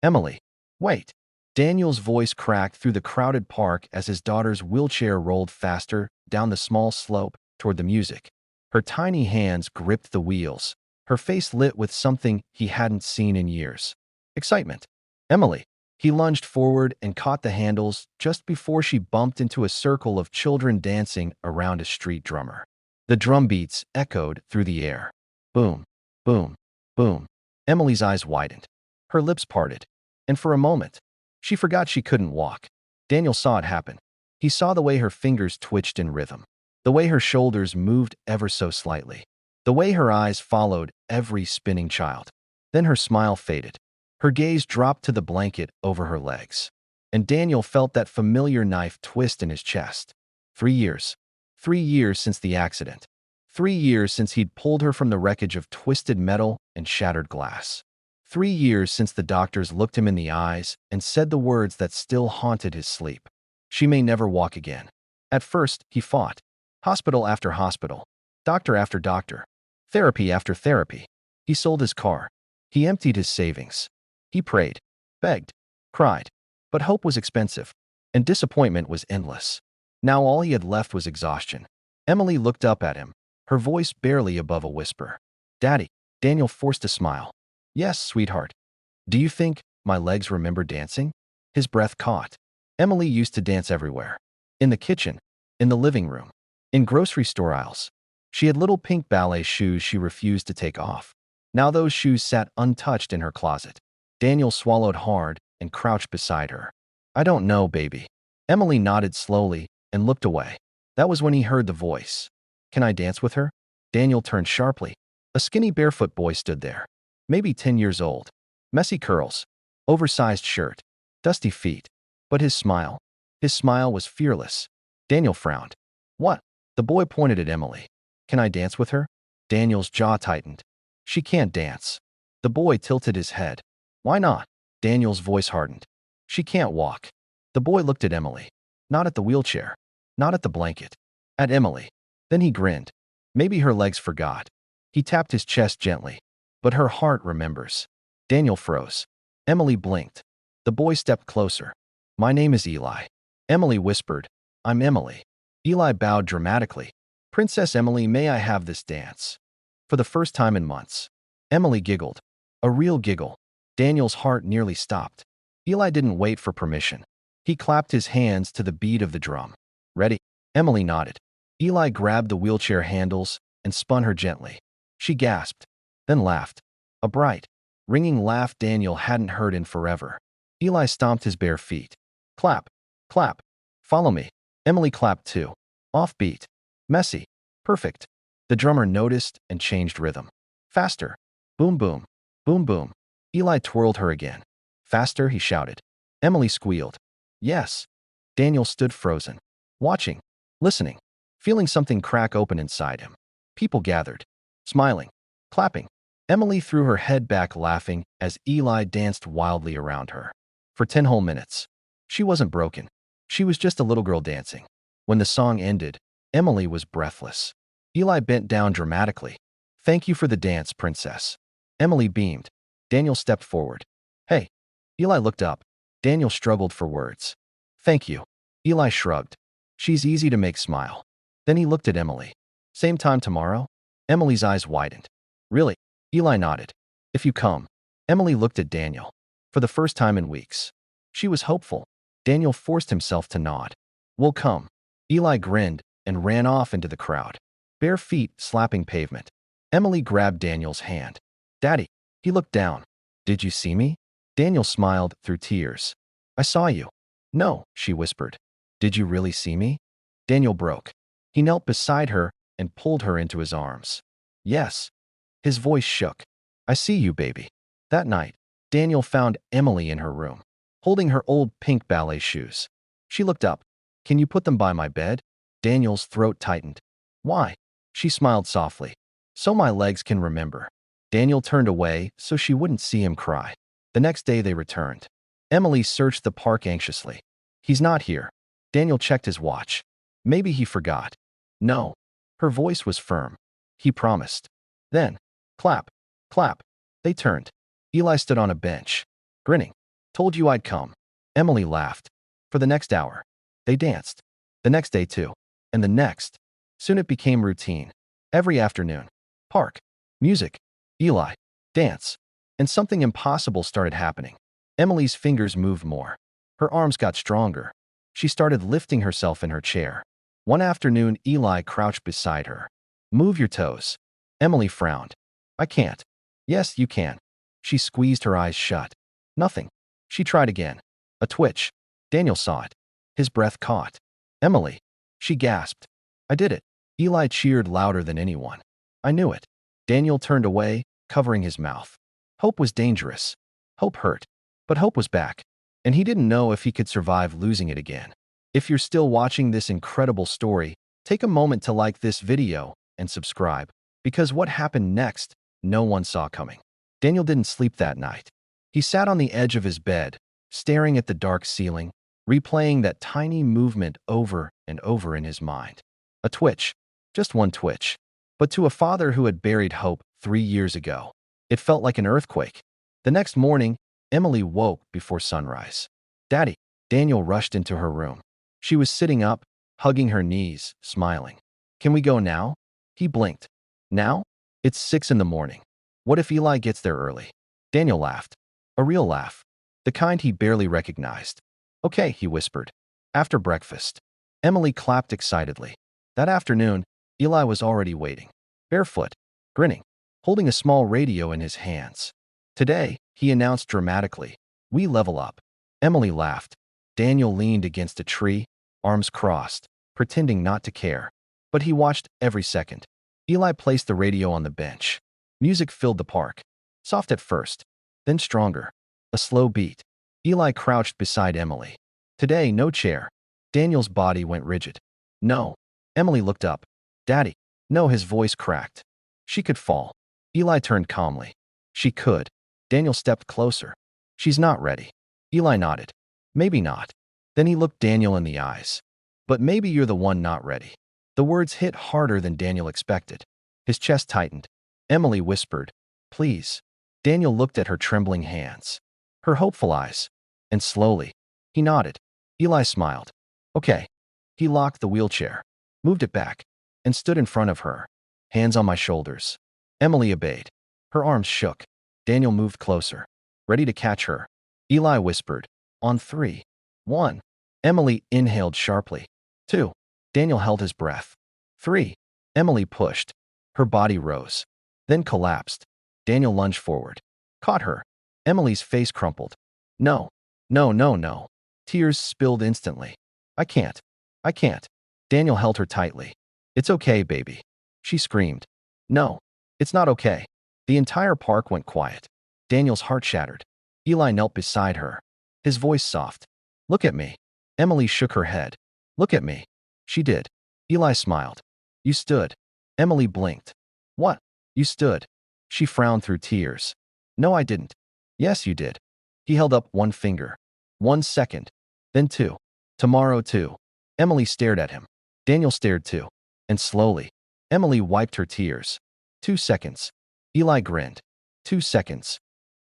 Emily, wait. Daniel's voice cracked through the crowded park as his daughter's wheelchair rolled faster down the small slope toward the music. Her tiny hands gripped the wheels, her face lit with something he hadn't seen in years. Excitement. Emily. He lunged forward and caught the handles just before she bumped into a circle of children dancing around a street drummer. The drum beats echoed through the air. Boom, boom, boom. Emily's eyes widened. Her lips parted. And for a moment, she forgot she couldn't walk. Daniel saw it happen. He saw the way her fingers twitched in rhythm, the way her shoulders moved ever so slightly, the way her eyes followed every spinning child. Then her smile faded. Her gaze dropped to the blanket over her legs, and Daniel felt that familiar knife twist in his chest. 3 years. 3 years since the accident. 3 years since he'd pulled her from the wreckage of twisted metal and shattered glass. 3 years since the doctors looked him in the eyes and said the words that still haunted his sleep. She may never walk again. At first, he fought. Hospital after hospital, doctor after doctor, therapy after therapy. He sold his car. He emptied his savings. He prayed, begged, cried. But hope was expensive, and disappointment was endless. Now all he had left was exhaustion. Emily looked up at him, her voice barely above a whisper. Daddy. Daniel forced a smile. Yes, sweetheart. Do you think my legs remember dancing? His breath caught. Emily used to dance everywhere. In the kitchen, in the living room, in grocery store aisles. She had little pink ballet shoes she refused to take off. Now those shoes sat untouched in her closet. Daniel swallowed hard and crouched beside her. I don't know, baby. Emily nodded slowly and looked away. That was when he heard the voice. Can I dance with her? Daniel turned sharply. A skinny barefoot boy stood there, maybe 10 years old. Messy curls, oversized shirt, dusty feet. But his smile was fearless. Daniel frowned. What? The boy pointed at Emily. Can I dance with her? Daniel's jaw tightened. She can't dance. The boy tilted his head. Why not? Daniel's voice hardened. She can't walk. The boy looked at Emily. Not at the wheelchair. Not at the blanket. At Emily. Then he grinned. Maybe her legs forgot. He tapped his chest gently. But her heart remembers. Daniel froze. Emily blinked. The boy stepped closer. My name is Eli. Emily whispered. I'm Emily. Eli bowed dramatically. Princess Emily, may I have this dance? For the first time in months. Emily giggled. A real giggle. Daniel's heart nearly stopped. Eli didn't wait for permission. He clapped his hands to the beat of the drum. Ready? Emily nodded. Eli grabbed the wheelchair handles and spun her gently. She gasped, then laughed. A bright, ringing laugh Daniel hadn't heard in forever. Eli stomped his bare feet. Clap, clap, follow me. Emily clapped too. Offbeat, messy, perfect. The drummer noticed and changed rhythm. Faster. Boom, boom, boom, boom. Eli twirled her again. Faster, he shouted. Emily squealed. Yes. Daniel stood frozen, watching, listening, feeling something crack open inside him. People gathered, smiling, clapping. Emily threw her head back laughing as Eli danced wildly around her. For 10 whole minutes. She wasn't broken. She was just a little girl dancing. When the song ended, Emily was breathless. Eli bent down dramatically. Thank you for the dance, princess. Emily beamed. Daniel stepped forward. Hey. Eli looked up. Daniel struggled for words. Thank you. Eli shrugged. She's easy to make smile. Then he looked at Emily. Same time tomorrow? Emily's eyes widened. Really? Eli nodded. If you come. Emily looked at Daniel. For the first time in weeks. She was hopeful. Daniel forced himself to nod. We'll come. Eli grinned and ran off into the crowd. Bare feet slapping pavement. Emily grabbed Daniel's hand. Daddy. He looked down. Did you see me? Daniel smiled through tears. I saw you. No, she whispered. Did you really see me? Daniel broke. He knelt beside her and pulled her into his arms. Yes. His voice shook. I see you, baby. That night, Daniel found Emily in her room, holding her old pink ballet shoes. She looked up. Can you put them by my bed? Daniel's throat tightened. Why? She smiled softly. So my legs can remember. Daniel turned away so she wouldn't see him cry. The next day they returned. Emily searched the park anxiously. He's not here. Daniel checked his watch. Maybe he forgot. No. Her voice was firm. He promised. Then, clap, clap. They turned. Eli stood on a bench, grinning. Told you I'd come. Emily laughed. For the next hour, they danced. The next day too. And the next. Soon it became routine. Every afternoon. Park. Music. Eli. Dance. And something impossible started happening. Emily's fingers moved more. Her arms got stronger. She started lifting herself in her chair. One afternoon, Eli crouched beside her. Move your toes. Emily frowned. I can't. Yes, you can. She squeezed her eyes shut. Nothing. She tried again. A twitch. Daniel saw it. His breath caught. Emily. She gasped. I did it. Eli cheered louder than anyone. I knew it. Daniel turned away, covering his mouth. Hope was dangerous. Hope hurt. But hope was back. And he didn't know if he could survive losing it again. If you're still watching this incredible story, take a moment to like this video and subscribe. Because what happened next, no one saw coming. Daniel didn't sleep that night. He sat on the edge of his bed, staring at the dark ceiling, replaying that tiny movement over and over in his mind. A twitch. Just one twitch. But to a father who had buried hope 3 years ago, it felt like an earthquake. The next morning, Emily woke before sunrise. Daddy. Daniel rushed into her room. She was sitting up, hugging her knees, smiling. Can we go now? He blinked. Now? It's 6 in the morning. What if Eli gets there early? Daniel laughed. A real laugh. The kind he barely recognized. Okay, he whispered. After breakfast. Emily clapped excitedly. That afternoon, Eli was already waiting. Barefoot. Grinning. Holding a small radio in his hands. Today, he announced dramatically, we level up. Emily laughed. Daniel leaned against a tree, arms crossed, pretending not to care. But he watched every second. Eli placed the radio on the bench. Music filled the park. Soft at first, then stronger. A slow beat. Eli crouched beside Emily. Today, no chair. Daniel's body went rigid. No. Emily looked up. Daddy. No, his voice cracked. She could fall. Eli turned calmly. She could. Daniel stepped closer. She's not ready. Eli nodded. Maybe not. Then he looked Daniel in the eyes. But maybe you're the one not ready. The words hit harder than Daniel expected. His chest tightened. Emily whispered, please. Daniel looked at her trembling hands. Her hopeful eyes. And slowly, he nodded. Eli smiled. Okay. He locked the wheelchair, moved it back, and stood in front of her. Hands on my shoulders. Emily obeyed. Her arms shook. Daniel moved closer, ready to catch her. Eli whispered, on 3. 1. Emily inhaled sharply. 2. Daniel held his breath. 3. Emily pushed. Her body rose, then collapsed. Daniel lunged forward, caught her. Emily's face crumpled. No, no, no, no. Tears spilled instantly. I can't. I can't. Daniel held her tightly. It's okay, baby. She screamed. No, it's not okay. The entire park went quiet. Daniel's heart shattered. Eli knelt beside her, his voice soft. Look at me. Emily shook her head. Look at me. She did. Eli smiled. You stood. Emily blinked. What? You stood. She frowned through tears. No, I didn't. Yes, you did. He held up one finger. 1 second. Then 2. Tomorrow 2. Emily stared at him. Daniel stared too. And slowly, Emily wiped her tears. 2 seconds. Eli grinned. 2 seconds.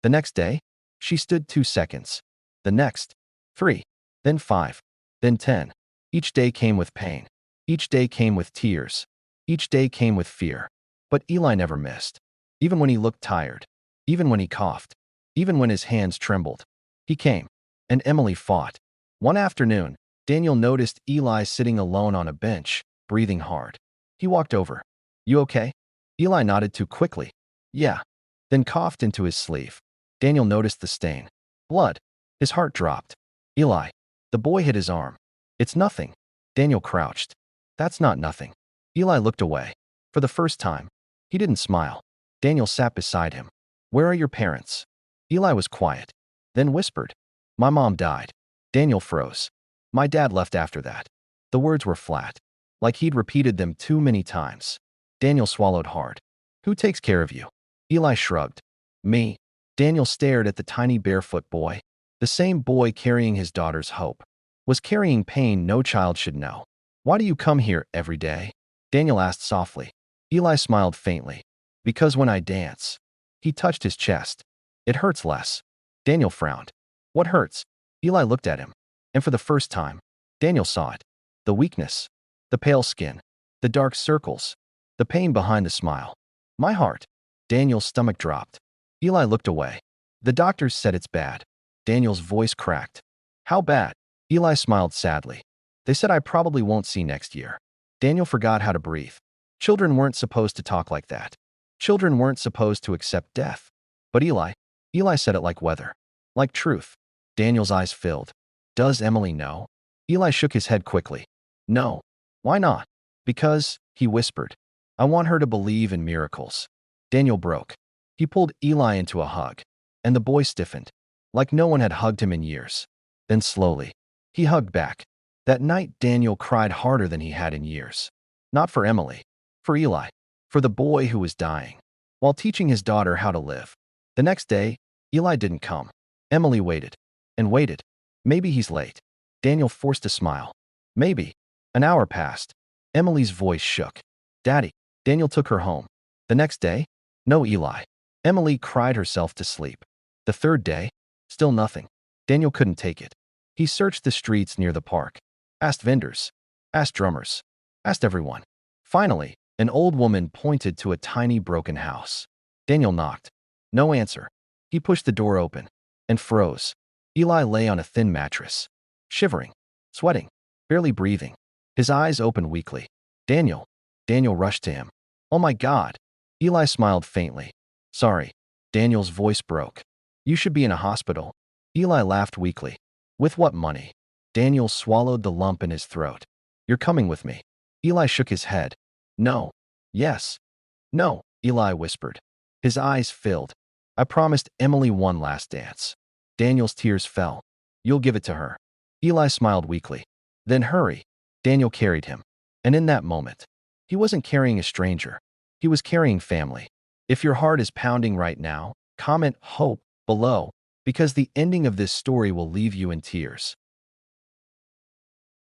The next day, she stood 2 seconds. The next, 3. Then 5. Then 10. Each day came with pain. Each day came with tears. Each day came with fear. But Eli never missed. Even when he looked tired. Even when he coughed. Even when his hands trembled. He came. And Emily fought. One afternoon, Daniel noticed Eli sitting alone on a bench, breathing hard. He walked over. You okay? Eli nodded too quickly. Yeah. Then coughed into his sleeve. Daniel noticed the stain. Blood. His heart dropped. Eli. The boy hit his arm. It's nothing. Daniel crouched. That's not nothing. Eli looked away. For the first time, he didn't smile. Daniel sat beside him. Where are your parents? Eli was quiet, then whispered. My mom died. Daniel froze. My dad left after that. The words were flat, like he'd repeated them too many times. Daniel swallowed hard. Who takes care of you? Eli shrugged. Me. Daniel stared at the tiny barefoot boy. The same boy carrying his daughter's hope. Was carrying pain no child should know. Why do you come here every day? Daniel asked softly. Eli smiled faintly. Because when I dance. He touched his chest. It hurts less. Daniel frowned. What hurts? Eli looked at him. And for the first time, Daniel saw it. The weakness, the pale skin, the dark circles, the pain behind the smile. My heart. Daniel's stomach dropped. Eli looked away. The doctors said it's bad. Daniel's voice cracked. How bad? Eli smiled sadly. They said I probably won't see next year. Daniel forgot how to breathe. Children weren't supposed to talk like that. Children weren't supposed to accept death. But Eli said it like weather. Like truth. Daniel's eyes filled. Does Emily know? Eli shook his head quickly. No. Why not? Because, he whispered, I want her to believe in miracles. Daniel broke. He pulled Eli into a hug. And the boy stiffened, like no one had hugged him in years. Then slowly, he hugged back. That night, Daniel cried harder than he had in years. Not for Emily. For Eli. For the boy who was dying. While teaching his daughter how to live. The next day, Eli didn't come. Emily waited. And waited. Maybe he's late. Daniel forced a smile. Maybe. An hour passed. Emily's voice shook. Daddy. Daniel took her home. The next day, no Eli. Emily cried herself to sleep. The third day, still nothing. Daniel couldn't take it. He searched the streets near the park. Asked vendors. Asked drummers. Asked everyone. Finally, an old woman pointed to a tiny broken house. Daniel knocked. No answer. He pushed the door open. And froze. Eli lay on a thin mattress. Shivering. Sweating. Barely breathing. His eyes opened weakly. Daniel. Daniel rushed to him. Oh my God. Eli smiled faintly. Sorry. Daniel's voice broke. You should be in a hospital. Eli laughed weakly. With what money? Daniel swallowed the lump in his throat. You're coming with me. Eli shook his head. No. Yes. No, Eli whispered. His eyes filled. I promised Emily one last dance. Daniel's tears fell. You'll give it to her. Eli smiled weakly. Then hurry. Daniel carried him. And in that moment, he wasn't carrying a stranger. He was carrying family. If your heart is pounding right now, comment hope below, because the ending of this story will leave you in tears.